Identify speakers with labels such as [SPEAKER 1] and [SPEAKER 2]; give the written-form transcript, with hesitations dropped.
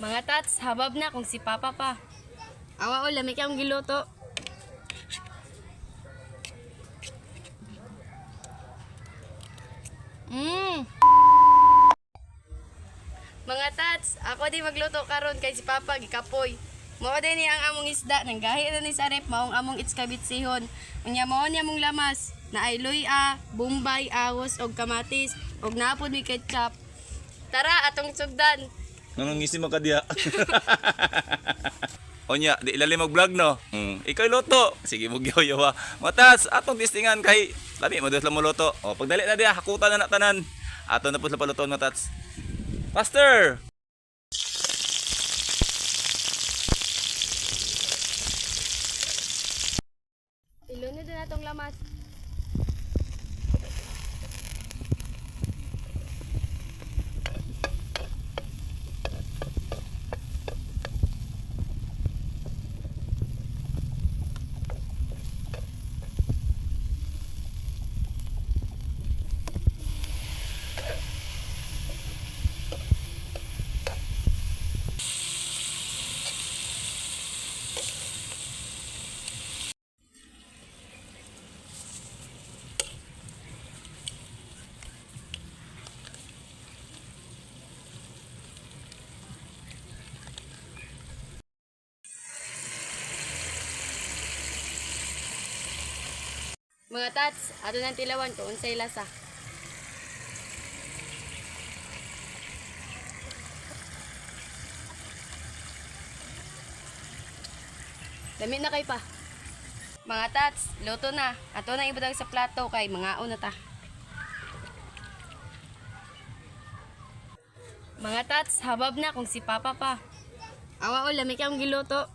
[SPEAKER 1] Mga tats, habab na kung si Papa pa. Awa o, lamig ang giluto. Mga tats, ako di magluto karon kay si Papa gikapoy. Mao din ni ang among isda nang gahi na ni sa rep maong among itskabitsihon. Unya mao ni among lamas na ay luya, bombay, awos og kamatis og napod mi ketchup. Tara atong sugdan.
[SPEAKER 2] Nangangisi mo ka diya. Onya, di ilalim mag-vlog no. Ikaw luto. Sige mo giyaw-yawa. Matas, atong testingan kay labi mo lang mo luto. O pagdali na diya, hakutan na tanan. Ato na po sa paluton matats. Faster.
[SPEAKER 1] Ilunod na natong lamas. Mga tats, ato nang tilawan kung unsay lasa. Dami na kay pa. Mga tats, luto na. Ato nang ibutang sa plato kay mga una ta. Mga tats, habab na kung si Papa pa. Awa o, lamig ang giluto.